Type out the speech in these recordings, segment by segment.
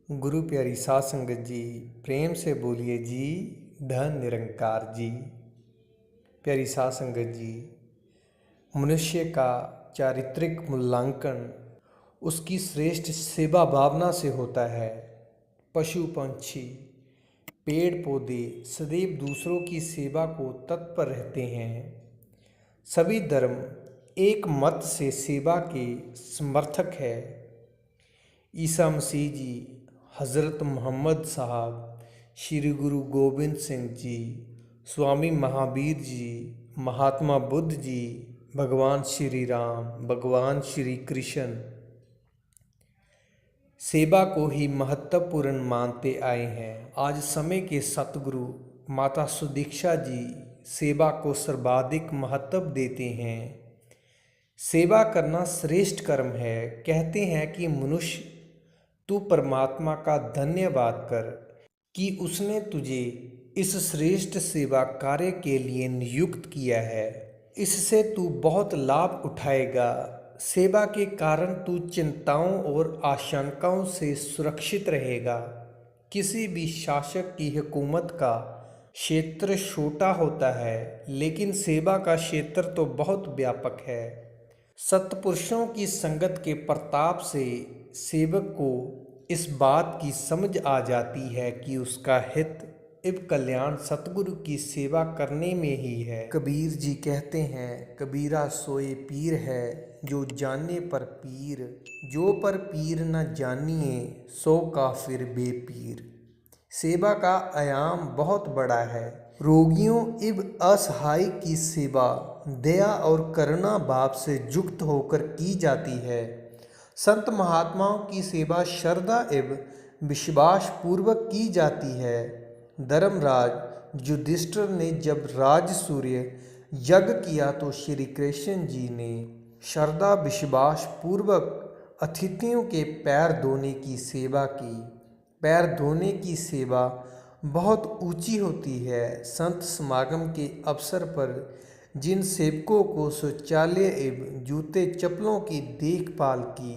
गुरु प्यारी साध संगत जी, प्रेम से बोलिए जी, धन निरंकार जी। प्यारी साध संगत जी, मनुष्य का चारित्रिक मूल्यांकन उसकी श्रेष्ठ सेवा भावना से होता है। पशु पंछी पेड़ पौधे सदैव दूसरों की सेवा को तत्पर रहते हैं। सभी धर्म एक मत से सेवा के समर्थक है। ईसा मसीह जी, हज़रत मोहम्मद साहब, श्री गुरु गोबिंद सिंह जी, स्वामी महावीर जी, महात्मा बुद्ध जी, भगवान श्री राम, भगवान श्री कृष्ण सेवा को ही महत्वपूर्ण मानते आए हैं। आज समय के सतगुरु माता सुदीक्षा जी सेवा को सर्वाधिक महत्व देते हैं। सेवा करना श्रेष्ठ कर्म है। कहते हैं कि मनुष्य तू परमात्मा का धन्यवाद कर कि उसने तुझे इस श्रेष्ठ सेवा कार्य के लिए नियुक्त किया है। इससे तू बहुत लाभ उठाएगा। सेवा के कारण तू चिंताओं और आशंकाओं से सुरक्षित रहेगा। किसी भी शासक की हुकूमत का क्षेत्र छोटा होता है, लेकिन सेवा का क्षेत्र तो बहुत व्यापक है। सत्पुरुषों की संगत के प्रताप से सेवक को इस बात की समझ आ जाती है कि उसका हित एवं कल्याण सतगुरु की सेवा करने में ही है। कबीर जी कहते हैं, कबीरा सोए पीर है जो जाने पर पीर, जो पर पीर न जानिए सो काफिर बेपीर। सेवा का आयाम बहुत बड़ा है। रोगियों एवं असहाय की सेवा दया और करुणा भाव से युक्त होकर की जाती है। संत महात्माओं की सेवा श्रद्धा एवं विश्वास पूर्वक की जाती है। धर्मराज युधिष्ठिर ने जब राजसूय यज्ञ किया तो श्री कृष्ण जी ने श्रद्धा विश्वास पूर्वक अतिथियों के पैर धोने की सेवा की। पैर धोने की सेवा बहुत ऊंची होती है। संत समागम के अवसर पर जिन सेवकों को शौचालय एवं जूते चप्पलों की देखभाल की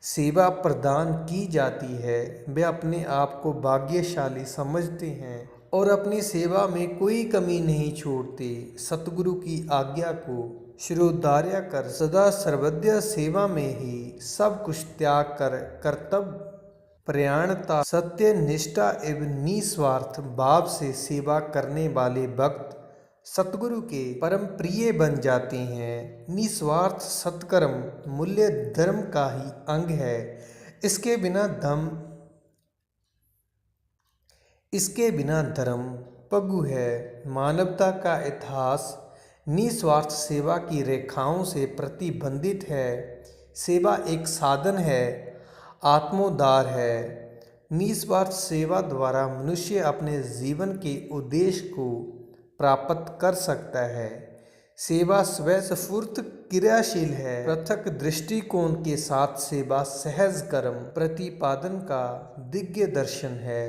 सेवा प्रदान की जाती है, वे अपने आप को भाग्यशाली समझते हैं और अपनी सेवा में कोई कमी नहीं छोड़ते। सतगुरु की आज्ञा को शिरोधार्य कर सदा सर्वदा सेवा में ही सब कुछ त्याग कर कर्तव्य प्रयाणता, सत्य निष्ठा एवं निस्वार्थ भाव से सेवा करने वाले भक्त सतगुरु के परम प्रिय बन जाते हैं। निस्वार्थ सत्कर्म मूल्य धर्म का ही अंग है। इसके बिना धर्म पगु है। मानवता का इतिहास निस्वार्थ सेवा की रेखाओं से प्रतिबंधित है। सेवा एक साधन है, आत्मोद्धार है। निस्वार्थ सेवा द्वारा मनुष्य अपने जीवन के उद्देश्य को प्राप्त कर सकता है। सेवा स्वस्फूर्त क्रियाशील है। पृथक दृष्टिकोण के साथ सेवा सहज कर्म प्रतिपादन का दिव्य दर्शन है।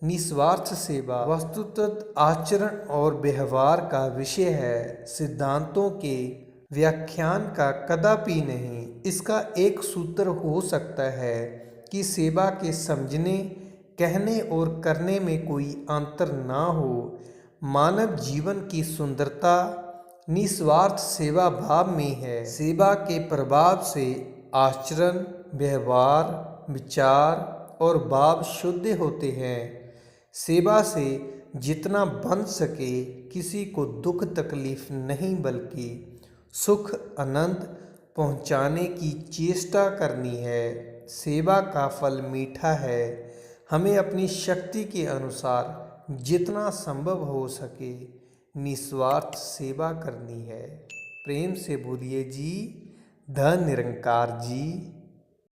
निस्वार्थ सेवा वस्तुतः आचरण और व्यवहार का विषय है, सिद्धांतों के व्याख्यान का कदापि नहीं। इसका एक सूत्र हो सकता है कि सेवा के समझने, कहने और करने में कोई अंतर ना हो। मानव जीवन की सुंदरता निस्वार्थ सेवा भाव में है। सेवा के प्रभाव से आचरण, व्यवहार, विचार और भाव शुद्ध होते हैं। सेवा से जितना बन सके किसी को दुख तकलीफ नहीं बल्कि सुख आनंद पहुंचाने की चेष्टा करनी है। सेवा का फल मीठा है। हमें अपनी शक्ति के अनुसार जितना संभव हो सके निस्वार्थ सेवा करनी है। प्रेम से बोलिए जी, धन निरंकार जी।